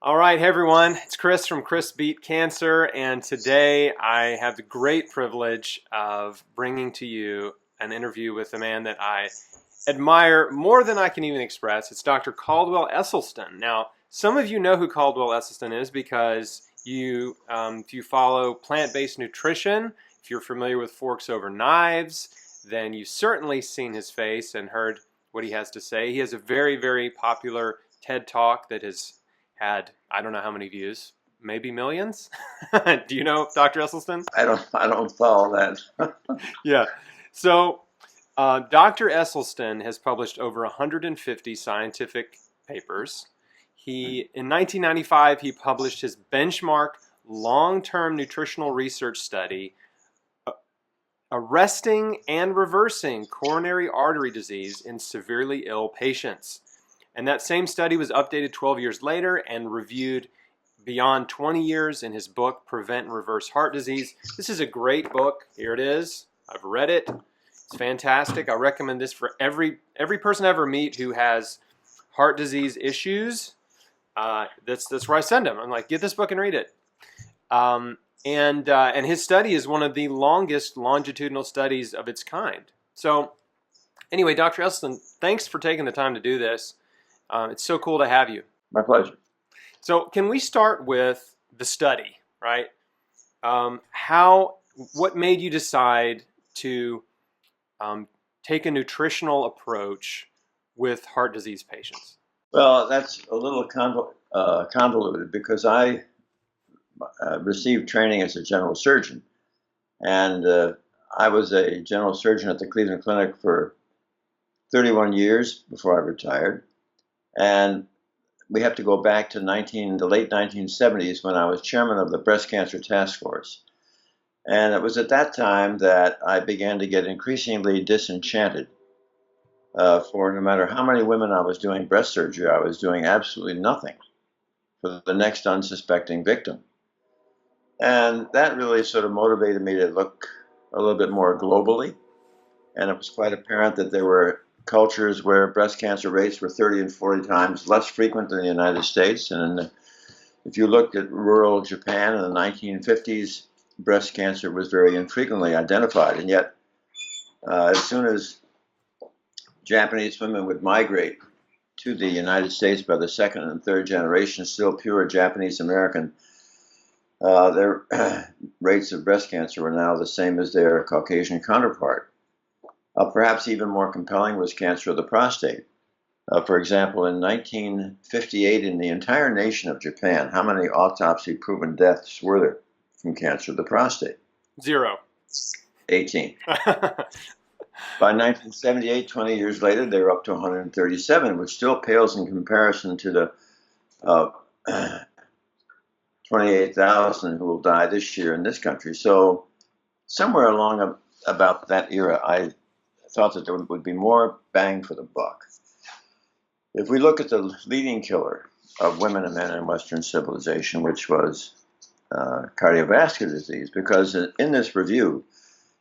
All right, hey everyone, it's Chris from Chris Beat Cancer, and today I have the great privilege of bringing to you an interview with a man that I admire more than I can even express. It's Dr. Caldwell Esselstyn. Now, some of you know who Caldwell Esselstyn is because if you follow plant-based nutrition, if you're familiar with Forks Over Knives, then you've certainly seen his face and heard what he has to say. He has a very, very popular TED Talk that has had, I don't know how many views, maybe millions. Do you know Dr. Esselstyn? I don't follow that. Yeah. So Dr. Esselstyn has published over 150 scientific papers. In 1995, he published his benchmark long-term nutritional research study, arresting and reversing coronary artery disease in severely ill patients. And that same study was updated 12 years later and reviewed beyond 20 years in his book, Prevent and Reverse Heart Disease. This is a great book. Here it is. I've read it. It's fantastic. I recommend this for every person I ever meet who has heart disease issues. That's where I send them. I'm like, get this book and read it. And his study is one of the longest longitudinal studies of its kind. So anyway, Dr. Esselstyn, thanks for taking the time to do this. It's so cool to have you. My pleasure. So can we start with the study, right? What made you decide to take a nutritional approach with heart disease patients? Well, that's a little convoluted because I received training as a general surgeon. And I was a general surgeon at the Cleveland Clinic for 31 years before I retired. And we have to go back to the late 1970s when I was chairman of the breast cancer task force. And it was at that time that I began to get increasingly disenchanted. For no matter how many women I was doing breast surgery, I was doing absolutely nothing for the next unsuspecting victim. And that really sort of motivated me to look a little bit more globally. And it was quite apparent that there were cultures where breast cancer rates were 30 and 40 times less frequent than the United States. And if you looked at rural Japan in the 1950s, breast cancer was very infrequently identified. And yet, as soon as Japanese women would migrate to the United States by the second and third generation, still pure Japanese American, their rates of breast cancer were now the same as their Caucasian counterpart. Perhaps even more compelling was cancer of the prostate. For example, in 1958, in the entire nation of Japan, how many autopsy-proven deaths were there from cancer of the prostate? 0. 18. By 1978, 20 years later, they were up to 137, which still pales in comparison to the 28,000 who will die this year in this country. So somewhere along about that era, I thought that there would be more bang for the buck. If we look at the leading killer of women and men in Western civilization, which was cardiovascular disease, because in this review,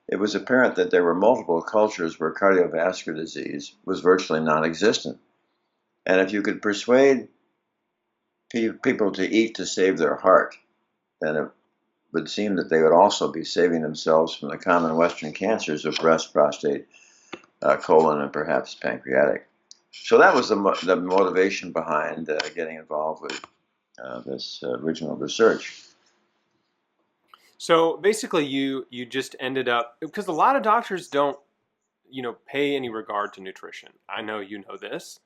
it was apparent that there were multiple cultures where cardiovascular disease was virtually non-existent. And if you could persuade people to eat to save their heart, then it would seem that they would also be saving themselves from the common Western cancers of breast, prostate, colon, and perhaps pancreatic. So that was the motivation behind getting involved with this original research. So basically you just ended up, because a lot of doctors don't, pay any regard to nutrition. I know you know this.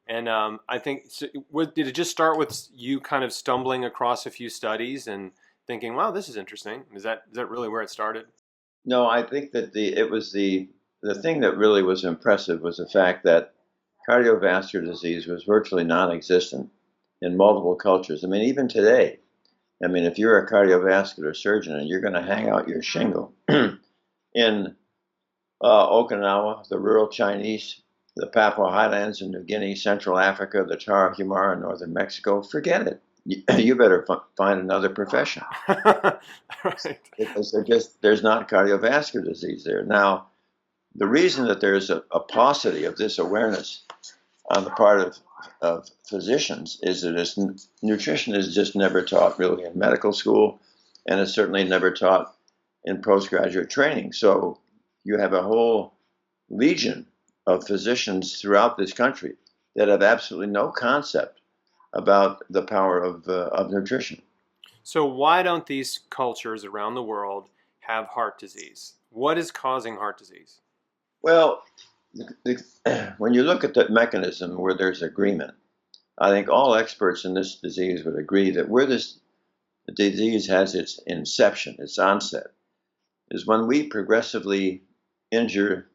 And I think, did it just start with you kind of stumbling across a few studies and thinking, wow, this is interesting? Is that really where it started? No, I think that the thing that really was impressive was the fact that cardiovascular disease was virtually non-existent in multiple cultures. I mean, even today, if you're a cardiovascular surgeon and you're going to hang out your shingle in Okinawa, the rural Chinese, the Papua Highlands in New Guinea, Central Africa, the Tarahumara in northern Mexico, forget it. You better find another profession. Right. Because there's not cardiovascular disease there. Now, the reason that there's a paucity of this awareness on the part of of physicians is that nutrition is just never taught really in medical school, and it's certainly never taught in postgraduate training. So you have a whole legion of physicians throughout this country that have absolutely no concept about the power of nutrition. So why don't these cultures around the world have heart disease? What is causing heart disease? Well, when you look at the mechanism where there's agreement, I think all experts in this disease would agree that where this disease has its inception, its onset, is when we progressively injure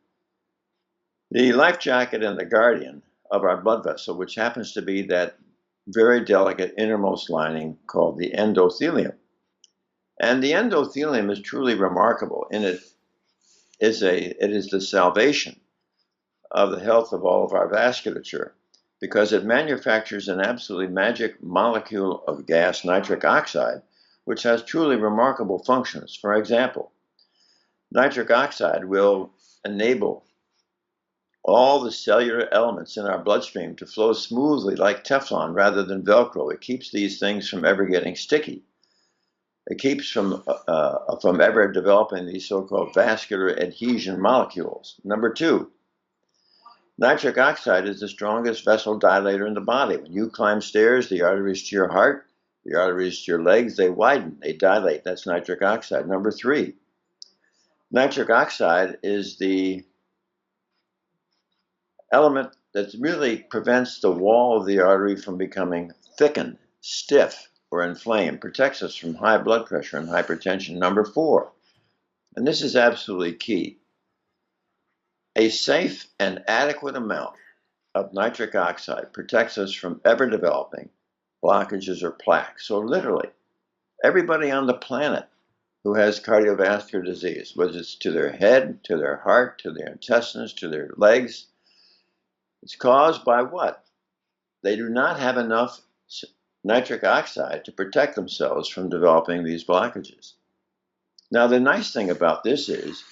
the life jacket and the guardian of our blood vessel, which happens to be that very delicate innermost lining called the endothelium. And the endothelium is truly remarkable, and it is the salvation of the health of all of our vasculature because it manufactures an absolutely magic molecule of gas, nitric oxide, which has truly remarkable functions. For example, nitric oxide will enable all the cellular elements in our bloodstream to flow smoothly like Teflon rather than Velcro. It keeps these things from ever getting sticky. It keeps from ever developing these so-called vascular adhesion molecules. Number two, nitric oxide is the strongest vessel dilator in the body. When you climb stairs, the arteries to your heart, the arteries to your legs, they widen, they dilate. That's nitric oxide. Number three, nitric oxide is the element that really prevents the wall of the artery from becoming thickened, stiff, or inflamed, protects us from high blood pressure and hypertension. Number four, and this is absolutely key, a safe and adequate amount of nitric oxide protects us from ever developing blockages or plaques. So literally, everybody on the planet who has cardiovascular disease, whether it's to their head, to their heart, to their intestines, to their legs, it's caused by what? They do not have enough nitric oxide to protect themselves from developing these blockages. Now, the nice thing about this is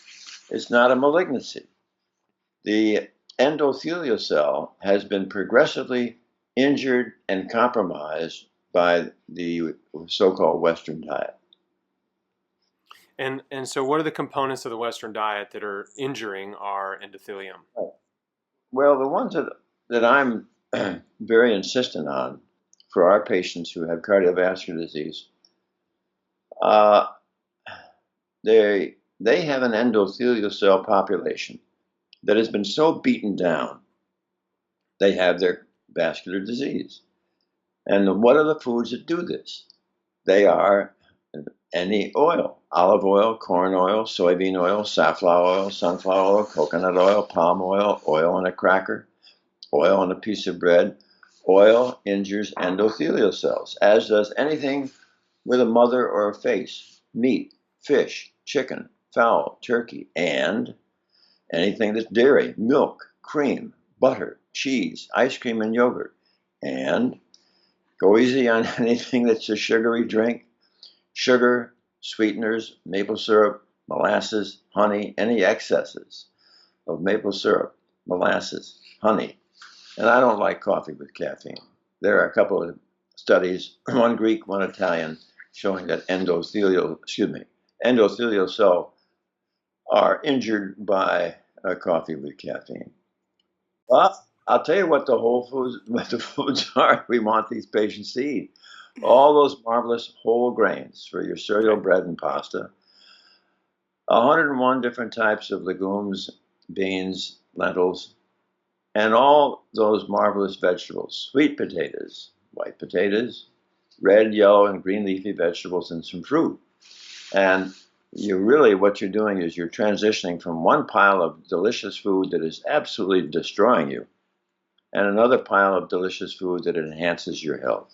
it's not a malignancy. The endothelial cell has been progressively injured and compromised by the so-called Western diet. And so what are the components of the Western diet that are injuring our endothelium? Well, the ones that I'm very insistent on for our patients who have cardiovascular disease, uh, they have an endothelial cell population that has been so beaten down, they have their vascular disease. And what are the foods that do this? They are any oil: olive oil, corn oil, soybean oil, safflower oil, sunflower oil, coconut oil, palm oil, oil on a cracker, oil on a piece of bread. Oil injures endothelial cells, as does anything with a mother or a face: meat, fish, chicken, fowl, turkey, and anything that's dairy: milk, cream, butter, cheese, ice cream, and yogurt. And go easy on anything that's a sugary drink: sugar, sweeteners, maple syrup, molasses, honey, any excesses of maple syrup, molasses, honey. And I don't like coffee with caffeine. There are a couple of studies, one Greek, one Italian, showing that endothelial cell are injured by coffee with caffeine. Well, I'll tell you what what the foods are we want these patients to eat. All those marvelous whole grains for your cereal, Okay. bread, and pasta. 101 different types of legumes, beans, lentils, and all those marvelous vegetables: sweet potatoes, white potatoes, red, yellow, and green leafy vegetables, and some fruit. And what you're doing is you're transitioning from one pile of delicious food that is absolutely destroying you and another pile of delicious food that enhances your health.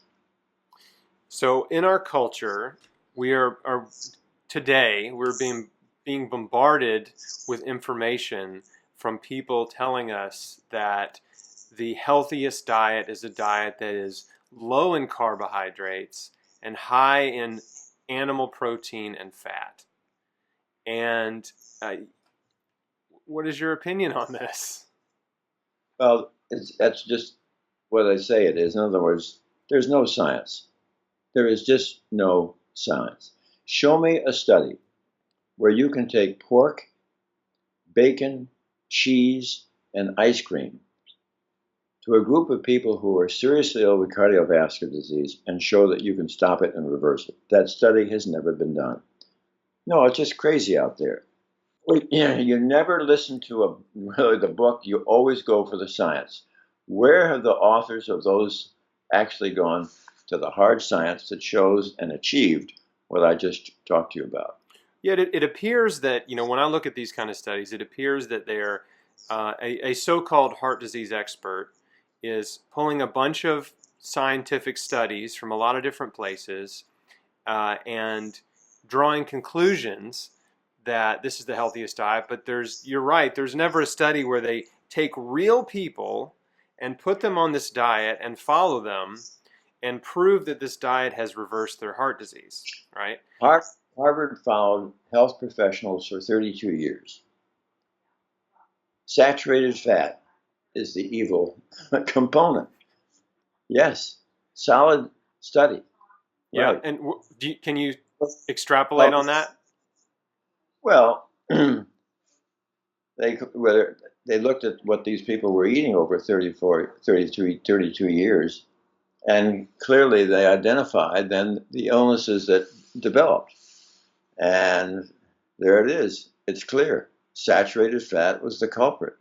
So in our culture, are today we're being bombarded with information from people telling us that the healthiest diet is a diet that is low in carbohydrates and high in animal protein and fat. And what is your opinion on this? Well, that's just what I say it is. In other words, there's no science. There is just no science. Show me a study where you can take pork, bacon, cheese, and ice cream to a group of people who are seriously ill with cardiovascular disease and show that you can stop it and reverse it. That study has never been done. No, it's just crazy out there. You never listen to really the book. You always go for the science. Where have the authors of those actually gone to the hard science that shows and achieved what I just talked to you about? Yet it appears that, when I look at these kind of studies, it appears that they're a so-called heart disease expert is pulling a bunch of scientific studies from a lot of different places and drawing conclusions that this is the healthiest diet. But you're right, there's never a study where they take real people and put them on this diet and follow them and prove that this diet has reversed their heart disease, right? Harvard followed health professionals for 32 years. Saturated fat is the evil component. Yes, solid study. Yeah, Right. and can you extrapolate on that? Well, they looked at what these people were eating over 32 years, and clearly they identified then the illnesses that developed. And there it is. It's clear. Saturated fat was the culprit.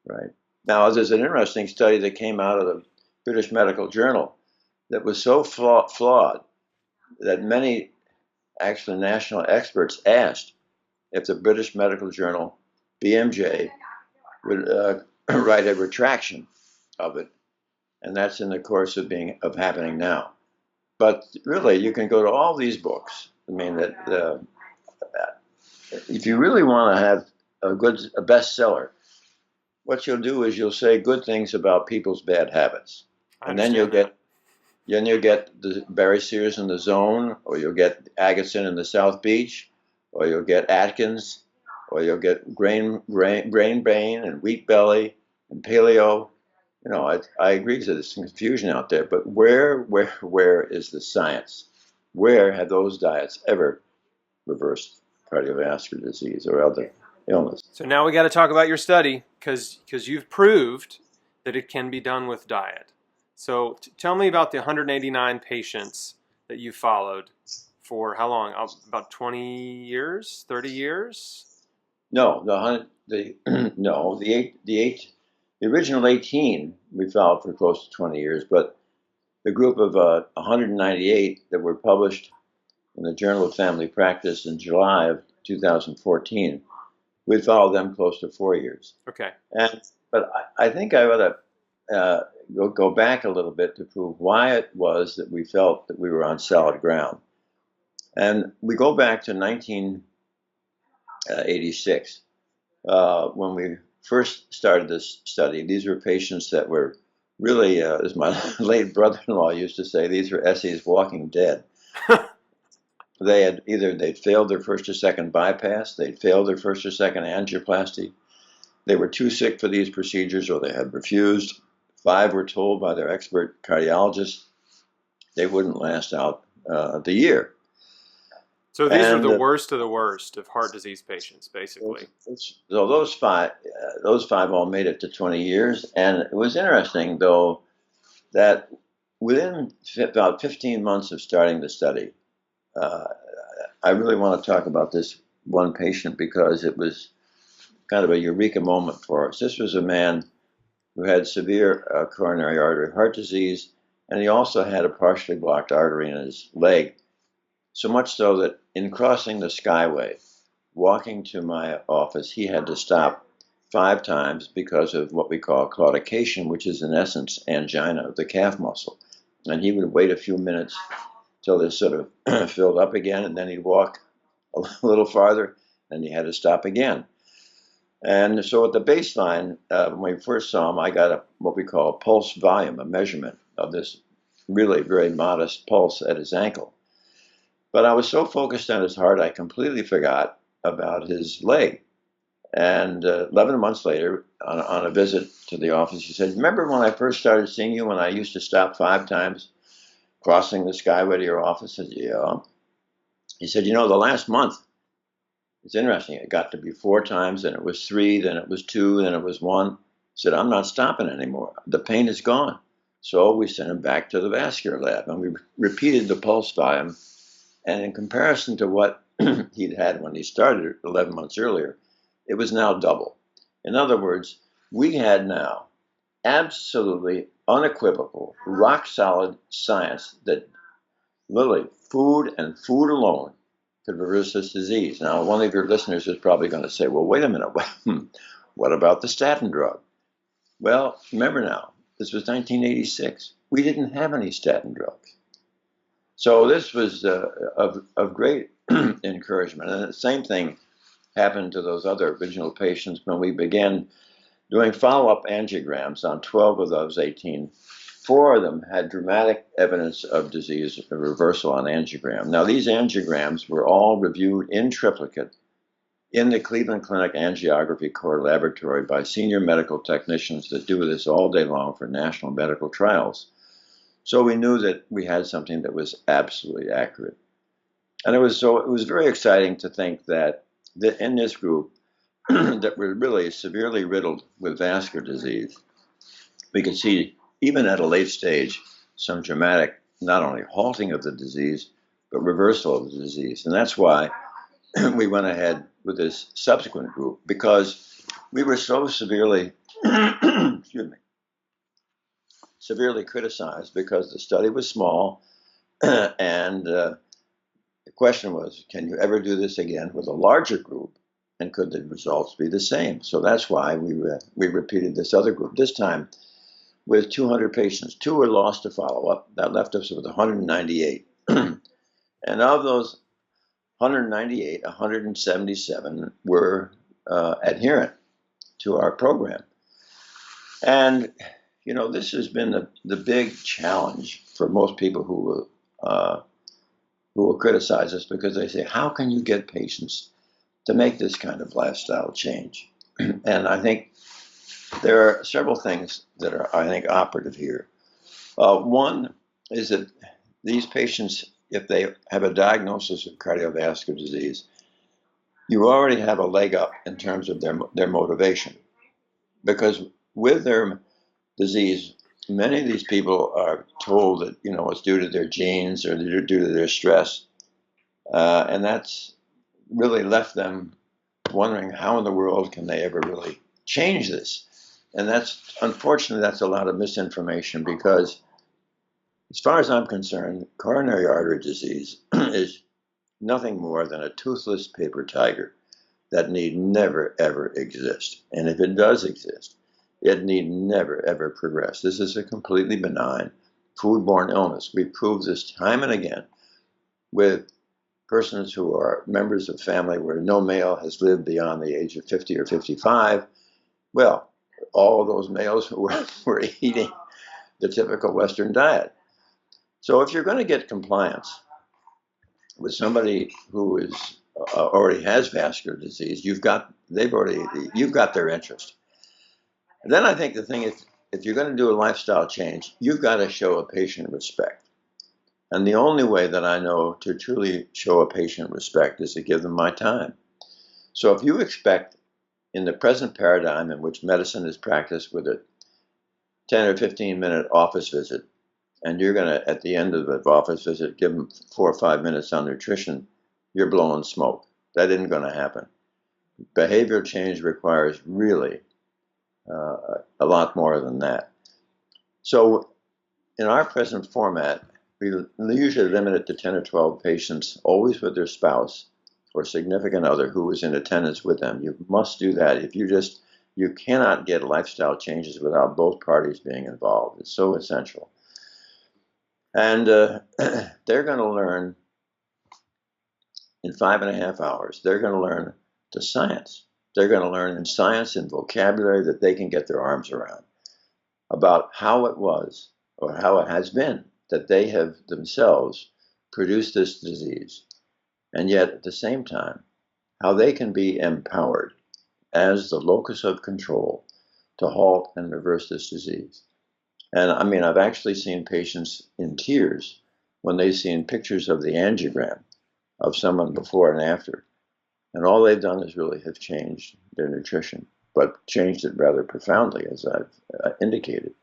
Right. Now, there's an interesting study that came out of the British Medical Journal that was so flawed that many actually national experts asked if the British Medical Journal, BMJ, would write a retraction of it. And that's in the course of happening now. But really, you can go to all these books. I mean, that if you really want to have a bestseller, what you'll do is you'll say good things about people's bad habits, and then you'll get the Barry Sears in The Zone, or you'll get Agassiz in the South Beach, or you'll get Atkins, or you'll get Grain Brain and Wheat Belly and Paleo. I agree that there's some confusion out there, but where is the science? Where have those diets ever reversed cardiovascular disease or other illness? So now we got to talk about your study because you've proved that it can be done with diet. So tell me about the 189 patients that you followed for how long? About 20 years, 30 years? No, the original 18 we followed for close to 20 years, but the group of 198 that were published in the Journal of Family Practice in July of 2014, we followed them close to 4 years. Okay. But I think I ought to go back a little bit to prove why it was that we felt that we were on solid ground. And we go back to 1986 when we first started this study. These were patients that were really, as my late brother-in-law used to say, these were Essie's walking dead. They'd failed their first or second bypass, they'd failed their first or second angioplasty, they were too sick for these procedures or they had refused. 5 were told by their expert cardiologist they wouldn't last out the year. So these are the worst of the worst of heart disease patients, basically. So those five all made it to 20 years, and it was interesting though that within about 15 months of starting the study, I really want to talk about this one patient because it was kind of a eureka moment for us. This was a man who had severe coronary artery heart disease, and he also had a partially blocked artery in his leg, so much so that in crossing the Skyway, walking to my office, he had to stop 5 times because of what we call claudication, which is in essence angina of the calf muscle. And he would wait a few minutes till this sort of filled up again, and then he'd walk a little farther, and he had to stop again. And so at the baseline, when we first saw him, I got what we call a pulse volume, a measurement of this really very modest pulse at his ankle. But I was so focused on his heart, I completely forgot about his leg. And 11 months later, on a visit to the office, he said, "Remember when I first started seeing you, when I used to stop 5 times crossing the skyway to your office?" I said, "Yeah." He said, "You know, the last month, it's interesting. It got to be 4 times, then it was 3, then it was 2, then it was 1. He said, I'm not stopping anymore. The pain is gone." So we sent him back to the vascular lab, and we repeated the pulse volume. And in comparison to what he'd had when he started 11 months earlier, it was now double. In other words, we had now absolutely unequivocal, rock solid science that literally food and food alone could reverse this disease. Now, one of your listeners is probably going to say, well, wait a minute, what about the statin drug? Well, remember now, this was 1986. We didn't have any statin drugs. So this was of great encouragement. And the same thing happened to those other original patients when we began doing follow-up angiograms on 12 of those 18. 4 of them had dramatic evidence of disease reversal on angiogram. Now, these angiograms were all reviewed in triplicate in the Cleveland Clinic Angiography Core Laboratory by senior medical technicians that do this all day long for national medical trials. So we knew that we had something that was absolutely accurate. And it was very exciting to think that in this group that were really severely riddled with vascular disease, we could see, even at a late stage, some dramatic, not only halting of the disease, but reversal of the disease. And that's why we went ahead with this subsequent group, because we were so severely, excuse me, severely criticized because the study was small, and the question was, can you ever do this again with a larger group, and could the results be the same? So that's why we repeated this other group, this time with 200 patients. 2 were lost to follow-up. That left us with 198. And of those 198, 177 were adherent to our program. And, you know, this has been the big challenge for most people who will criticize us, because they say, how can you get patients to make this kind of lifestyle change? And I think there are several things that are, I think, operative here. One is that these patients, if they have a diagnosis of cardiovascular disease, you already have a leg up in terms of their motivation. Because with their disease, many of these people are told that, you know, it's due to their genes or due to their stress. And that's really left them wondering, how in the world can they ever really change this? And unfortunately, that's a lot of misinformation, because as far as I'm concerned, coronary artery disease is nothing more than a toothless paper tiger that need never, ever exist. And if it does exist, it need never, ever progress. This is a completely benign foodborne illness. We prove this time and again with persons who are members of family where no male has lived beyond the age of 50 or 55. Well, all of those males who were eating the typical Western diet. So if you're going to get compliance with somebody who is already has vascular disease, you've got their interest. And then I think the thing is, if you're going to do a lifestyle change, you've got to show a patient respect. And the only way that I know to truly show a patient respect is to give them my time. So if you expect, in the present paradigm in which medicine is practiced with a 10 or 15-minute office visit, and you're going to, at the end of the office visit, give them 4 or 5 minutes on nutrition, you're blowing smoke. That isn't going to happen. Behavioral change requires really a lot more than that. So in our present format, we usually limit it to 10 or 12 patients, always with their spouse or significant other who is in attendance with them. You must do that. You cannot get lifestyle changes without both parties being involved. It's so essential. And they're going to learn in 5.5 hours. They're going to learn the science. They're going to learn in science and vocabulary that they can get their arms around, about how it was, or how it has been, that they have themselves produced this disease. And yet, at the same time, how they can be empowered as the locus of control to halt and reverse this disease. And I mean, I've actually seen patients in tears when they've seen pictures of the angiogram of someone before and after. And all they've done is really have changed their nutrition, but changed it rather profoundly, as I've indicated.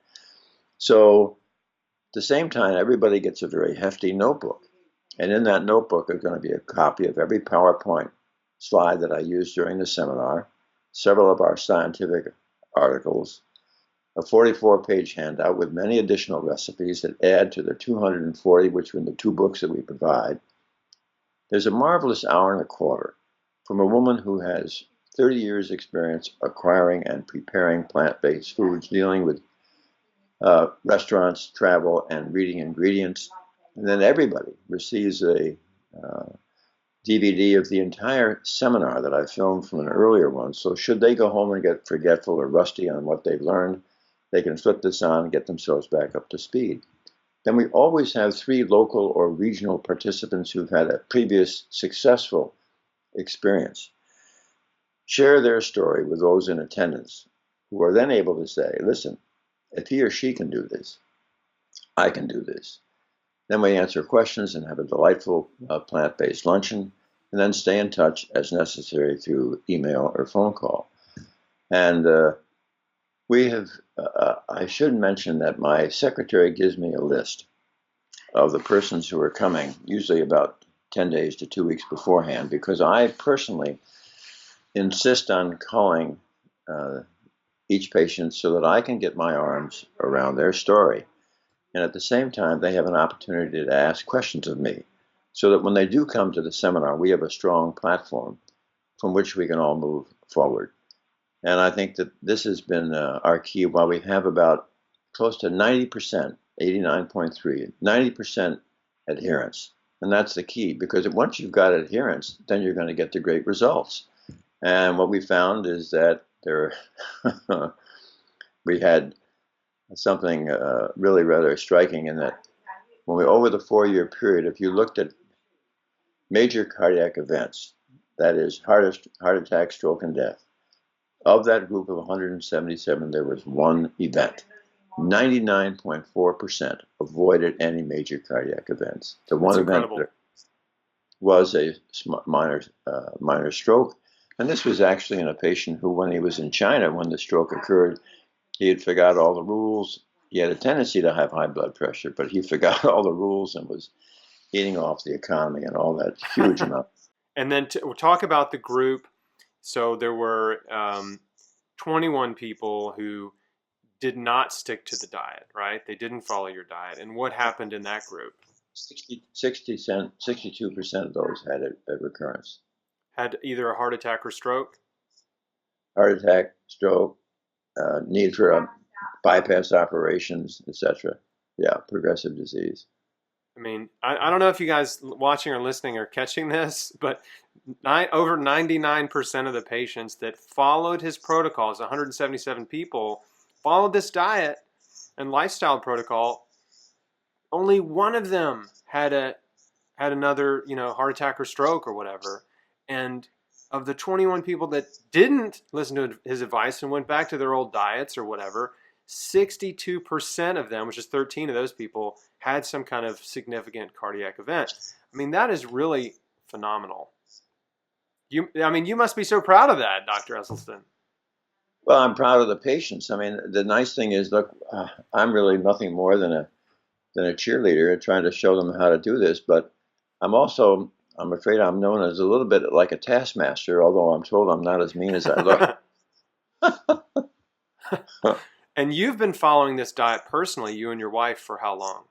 So at the same time, everybody gets a very hefty notebook. And in that notebook is going to be a copy of every PowerPoint slide that I used during the seminar, several of our scientific articles, a 44-page handout with many additional recipes that add to the 240, which are in the 2 books that we provide. There's a marvelous hour and a quarter from a woman who has 30 years experience acquiring and preparing plant-based foods, dealing with restaurants, travel, and reading ingredients. And then everybody receives a DVD of the entire seminar that I filmed from an earlier one. So should they go home and get forgetful or rusty on what they've learned, they can flip this on and get themselves back up to speed. Then we always have 3 local or regional participants who've had a previous successful experience share their story with those in attendance, who are then able to say, listen, if he or she can do this, I can do this. Then we answer questions and have a delightful plant-based luncheon, and then stay in touch as necessary through email or phone call. And we have, I should mention that my secretary gives me a list of the persons who are coming, usually about 10 days to 2 weeks beforehand, because I personally insist on calling each patient so that I can get my arms around their story. And at the same time, they have an opportunity to ask questions of me, so that when they do come to the seminar, we have a strong platform from which we can all move forward. And I think that this has been our key. While we have about close to 90%, 89.3, 90% adherence. And that's the key, because once you've got adherence, then you're going to get the great results. And what we found is that we had something really rather striking in that when we, over the 4-year period, if you looked at major cardiac events, that is heart attack, stroke, and death, of that group of 177, there was one event. 99.4% avoided any major cardiac events. The one event was a minor stroke. And this was actually in a patient who, when he was in China, when the stroke occurred, he had forgot all the rules. He had a tendency to have high blood pressure, but he forgot all the rules and was eating off the economy and all that huge amount. And then we'll talk about the group. So there were 21 people who did not stick to the diet, right? They didn't follow your diet. And what happened in that group? 62% of those had a recurrence. Had either a heart attack or stroke? Heart attack, stroke, need for bypass operations, etc. Yeah, progressive disease. I mean, I don't know if you guys watching or listening are catching this, but over 99% of the patients that followed his protocols, 177 people, followed this diet and lifestyle protocol. Only one of them had another, heart attack or stroke or whatever. And of the 21 people that didn't listen to his advice and went back to their old diets or whatever, 62% of them, which is 13 of those people, had some kind of significant cardiac event. I mean, that is really phenomenal. You must be so proud of that, Dr. Esselstyn. Well, I'm proud of the patients. I mean, the nice thing is, look, I'm really nothing more than a cheerleader trying to show them how to do this. But I'm afraid I'm known as a little bit like a taskmaster, although I'm told I'm not as mean as I look. And you've been following this diet personally, you and your wife, for how long?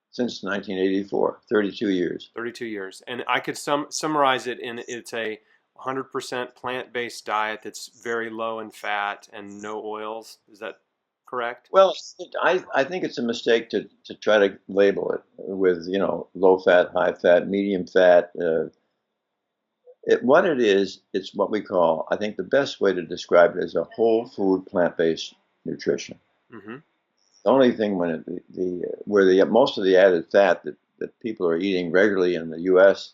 Since 1984, 32 years. 32 years. And I could summarize it in it's a 100% plant-based diet that's very low in fat and no oils. Is that correct? Well, I think it's a mistake to try to label it with, low fat, high fat, medium fat. What it is, it's what we call, I think the best way to describe it is a whole food plant-based nutrition. Mm-hmm. The only thing where most of the added fat that people are eating regularly in the U.S.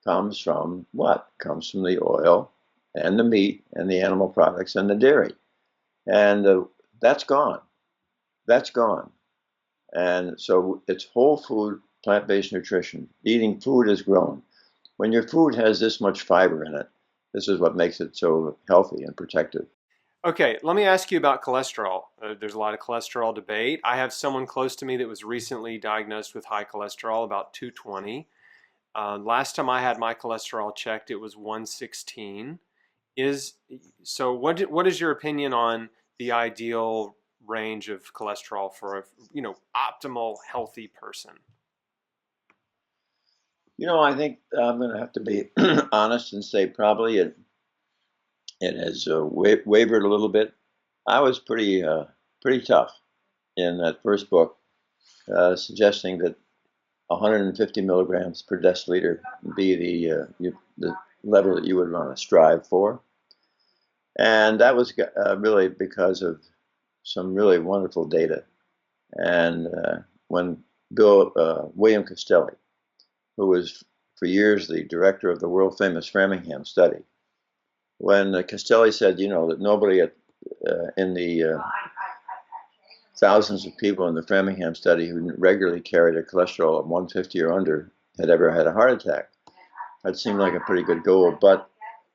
comes from what? Comes from the oil and the meat and the animal products and the dairy. And that's gone. That's gone. And so it's whole food, plant-based nutrition. Eating food has grown. When your food has this much fiber in it, this is what makes it so healthy and protective. Okay, let me ask you about cholesterol. There's a lot of cholesterol debate. I have someone close to me that was recently diagnosed with high cholesterol, about 220. Last time I had my cholesterol checked, it was 116. What is your opinion on the ideal range of cholesterol for a optimal healthy person? I think I'm going to have to be honest and say probably it has wavered a little bit. I was pretty tough in that first book, suggesting that 150 milligrams per deciliter be the level that you would want to strive for. And that was really because of some really wonderful data. And when William Castelli, who was for years the director of the world famous Framingham study, when Castelli said, that nobody in the thousands of people in the Framingham study who regularly carried a cholesterol of 150 or under had ever had a heart attack, that seemed like a pretty good goal. But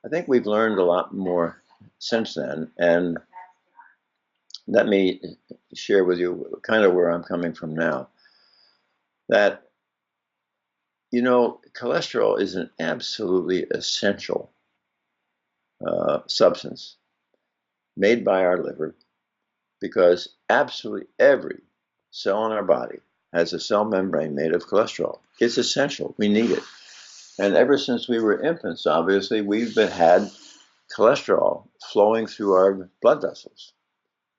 I think we've learned a lot more since then. And let me share with you kind of where I'm coming from now. That, cholesterol is an absolutely essential substance made by our liver, because absolutely every cell in our body has a cell membrane made of cholesterol. It's essential. We need it. And ever since we were infants, obviously, we've had cholesterol flowing through our blood vessels.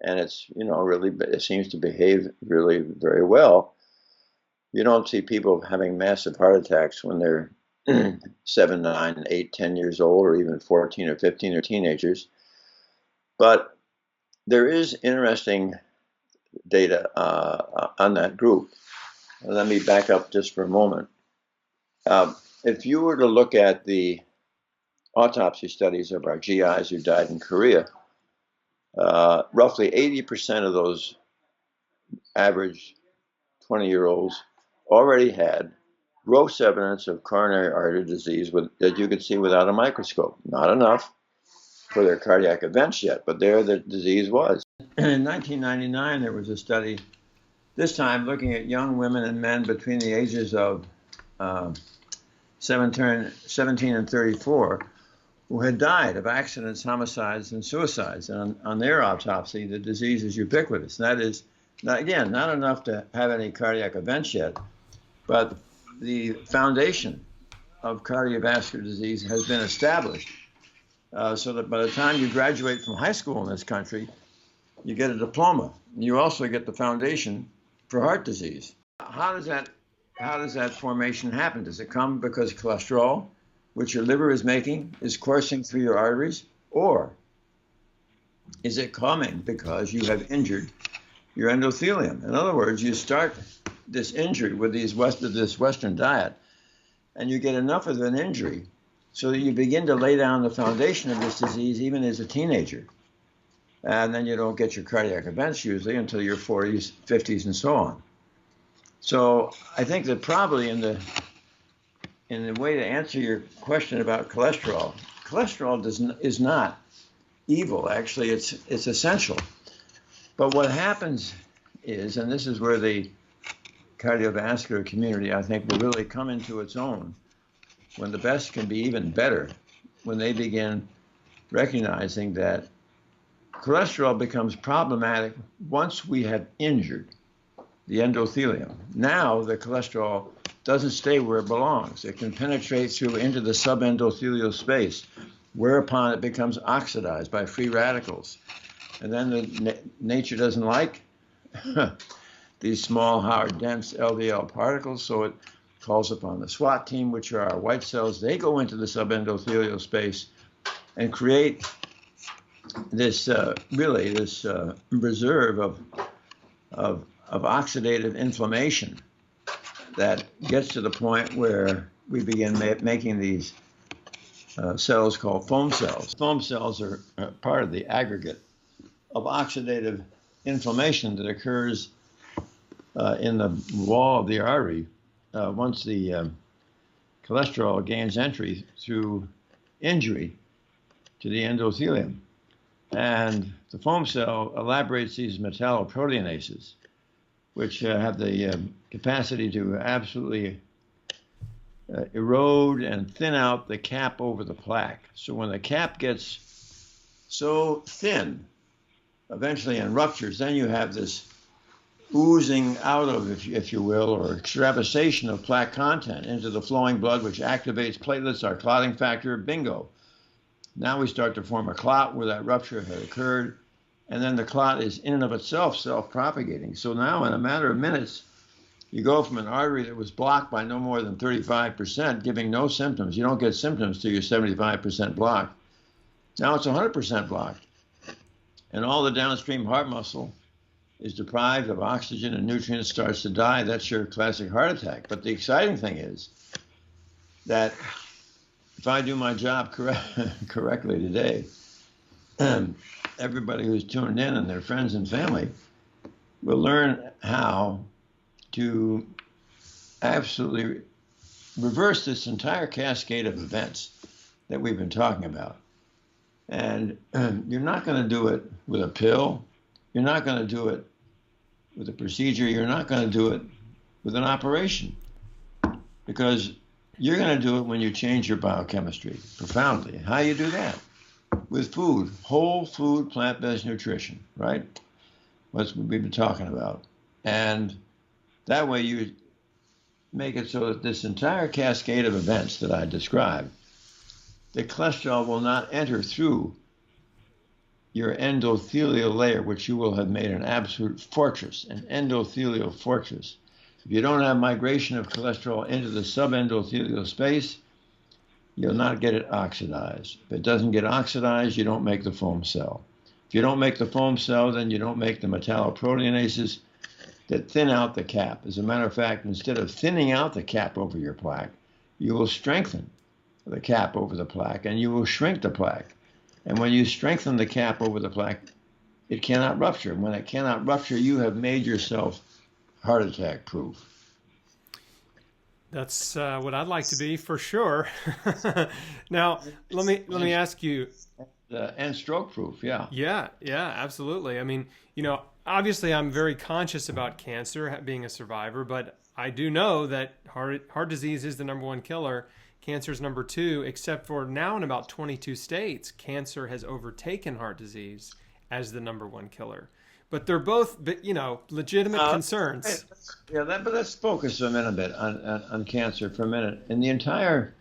And it's, really, it seems to behave really very well. You don't see people having massive heart attacks when they're 7, 9, 8, 10 years old, or even 14 or 15 or teenagers. But there is interesting data on that group. Let me back up just for a moment. If you were to look at the autopsy studies of our GIs who died in Korea, roughly 80% of those average 20-year-olds already had gross evidence of coronary artery disease that you could see without a microscope. Not enough for their cardiac events yet, but there the disease was. In 1999, there was a study, this time looking at young women and men between the ages of 17 and 34, who had died of accidents, homicides, and suicides. And on their autopsy, the disease is ubiquitous. And that is, not enough to have any cardiac events yet, but the foundation of cardiovascular disease has been established, so that by the time you graduate from high school in this country, you get a diploma. You also get the foundation for heart disease. How does that formation happen? Does it come because cholesterol, which your liver is making, is coursing through your arteries? Or is it coming because you have injured your endothelium? In other words, you start this injury with this Western diet, and you get enough of an injury so that you begin to lay down the foundation of this disease even as a teenager. And then you don't get your cardiac events usually until your 40s, 50s, and so on. So I think that probably in the way to answer your question about cholesterol is not evil. Actually, it's essential. But what happens is, and this is where the cardiovascular community, I think, will really come into its own, when the best can be even better, when they begin recognizing that cholesterol becomes problematic once we have injured the endothelium. Now the cholesterol doesn't stay where it belongs. It can penetrate through into the subendothelial space, whereupon it becomes oxidized by free radicals. And then nature doesn't like these small, hard, dense LDL particles, so it calls upon the SWAT team, which are our white cells. They go into the subendothelial space and create this reserve of oxidative inflammation that gets to the point where we begin making these cells called foam cells. Foam cells are part of the aggregate of oxidative inflammation that occurs in the wall of the artery once the cholesterol gains entry through injury to the endothelium. And the foam cell elaborates these metalloproteinases, which have the capacity to absolutely erode and thin out the cap over the plaque. So when the cap gets so thin, eventually and ruptures, then you have this oozing out of, if you will, or extravasation of plaque content into the flowing blood, which activates platelets, our clotting factor, bingo. Now we start to form a clot where that rupture had occurred, and then the clot is in and of itself self-propagating. So now in a matter of minutes, you go from an artery that was blocked by no more than 35%, giving no symptoms. You don't get symptoms till you're 75% blocked. Now it's 100% blocked. And all the downstream heart muscle is deprived of oxygen and nutrients, starts to die. That's your classic heart attack. But the exciting thing is that if I do my job correctly today, everybody who's tuned in and their friends and family will learn how to absolutely reverse this entire cascade of events that we've been talking about. And you're not going to do it with a pill. You're not going to do it with a procedure. You're not going to do it with an operation, because you're going to do it when you change your biochemistry profoundly. How you do that? With food, whole food, plant-based nutrition, right? That's what we've been talking about. And that way you make it so that this entire cascade of events that I described, the cholesterol will not enter through your endothelial layer, which you will have made an absolute fortress, an endothelial fortress. If you don't have migration of cholesterol into the subendothelial space, you'll not get it oxidized. If it doesn't get oxidized, you don't make the foam cell. If you don't make the foam cell, then you don't make the metalloproteinases that thin out the cap. As a matter of fact, instead of thinning out the cap over your plaque, you will strengthen the cap over the plaque, and you will shrink the plaque. And when you strengthen the cap over the plaque, it cannot rupture. And when it cannot rupture, you have made yourself heart attack proof. That's what I'd like to be, for sure. Now, let me ask you. And stroke proof, yeah. Yeah, absolutely. I mean, obviously I'm very conscious about cancer, being a survivor, but I do know that heart disease is the #1 killer. Cancer is number 2, except for now in about 22 states, cancer has overtaken heart disease as the #1 killer. But they're both, legitimate concerns. Yeah, but let's focus a bit on cancer for a minute. In the entire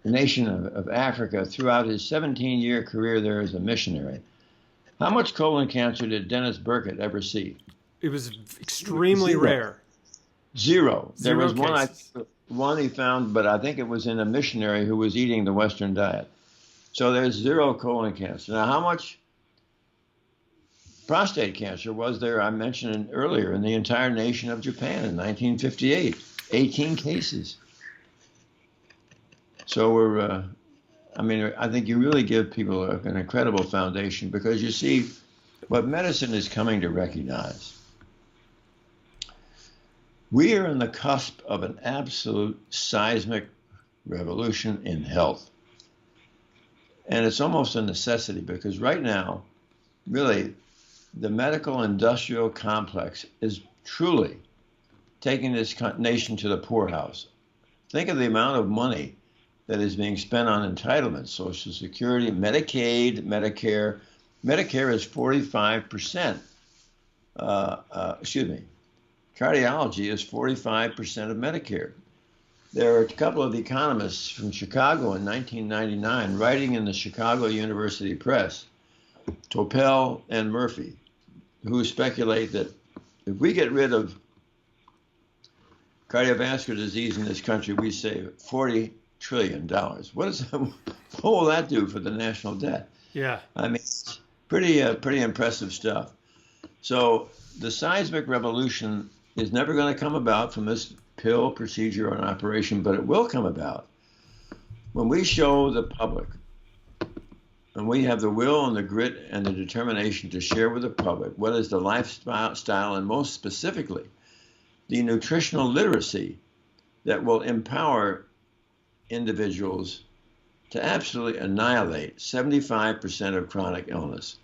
nation of Africa, throughout his 17-year career there as a missionary, how much colon cancer did Dennis Burkitt ever see? It was extremely rare. Zero. There was cases. one he found, but I think it was in a missionary who was eating the Western diet. So there's zero colon cancer. Now, how much prostate cancer was there? I mentioned earlier, in the entire nation of Japan in 1958, 18 cases. So I think you really give people an incredible foundation, because you see what medicine is coming to recognize. We are on the cusp of an absolute seismic revolution in health. And it's almost a necessity, because right now, really, the medical industrial complex is truly taking this nation to the poorhouse. Think of the amount of money that is being spent on entitlements, Social Security, Medicaid, Medicare. Medicare is 45%. Cardiology is 45% of Medicare. There are a couple of economists from Chicago in 1999 writing in the Chicago University Press, Topel and Murphy, who speculate that if we get rid of cardiovascular disease in this country, we save $40 trillion. What will that do for the national debt? Yeah. I mean, pretty impressive stuff. So the seismic revolution is never going to come about from this pill, procedure, or an operation, but it will come about When we show the public, and we have the will and the grit and the determination to share with the public what is the lifestyle and most specifically the nutritional literacy that will empower individuals to absolutely annihilate 75% of chronic illness.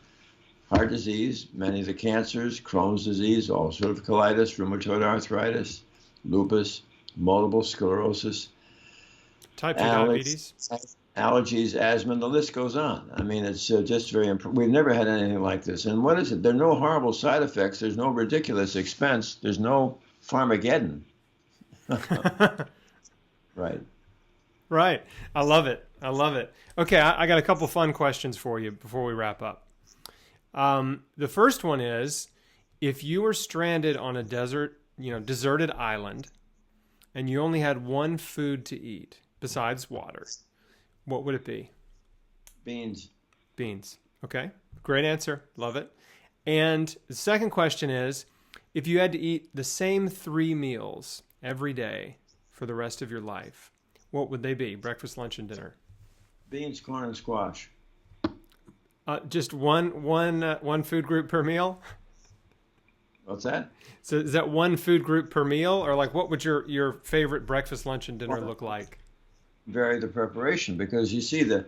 Heart disease, many of the cancers, Crohn's disease, ulcerative colitis, rheumatoid arthritis, lupus, multiple sclerosis, Type 2 diabetes. Allergies, asthma, and the list goes on. I mean, it's just very important. We've never had anything like this. And what is it? There are no horrible side effects. There's no ridiculous expense. There's no Farmageddon. Right. Right. I love it. I love it. Okay, I got a couple fun questions for you before we wrap up. The first one is, if you were stranded on a deserted island, and you only had one food to eat besides water, what would it be? Beans. Beans. Okay. Great answer. Love it. And the second question is, if you had to eat the same 3 meals every day for the rest of your life, what would they be? Breakfast, lunch, and dinner. Beans, corn, and squash. Just one food group per meal? What's that? So is that one food group per meal? Or like what would your favorite breakfast, lunch, and dinner look like? Vary the preparation, because you see the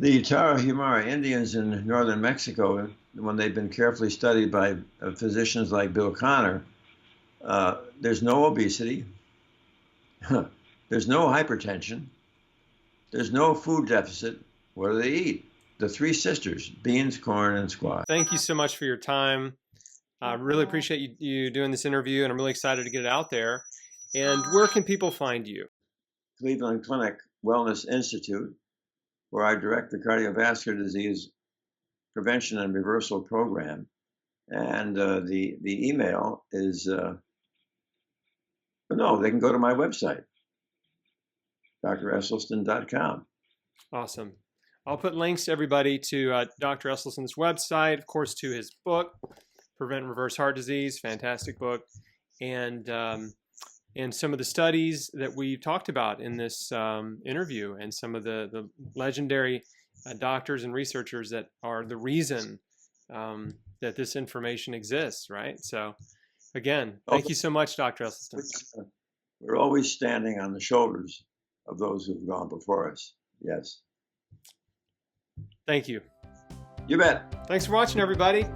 Tarahumara Indians in northern Mexico, when they've been carefully studied by physicians like Bill Connor, there's no obesity, there's no hypertension, there's no food deficit. What do they eat? The 3 sisters: beans, corn, and squash. Thank you so much for your time. I really appreciate you doing this interview, and I'm really excited to get it out there. And where can people find you? Cleveland Clinic Wellness Institute, where I direct the Cardiovascular Disease Prevention and Reversal Program. And the email is, no, they can go to my website, dresselstyn.com. Awesome. I'll put links, everybody, to Dr. Esselstyn's website, of course, to his book, Prevent and Reverse Heart Disease, fantastic book, and some of the studies that we talked about in this interview, and some of the legendary doctors and researchers that are the reason that this information exists, right? So, again, thank you so much, Dr. Esselstyn. We're always standing on the shoulders of those who've gone before us. Yes. Thank you. You bet. Thanks for watching, everybody.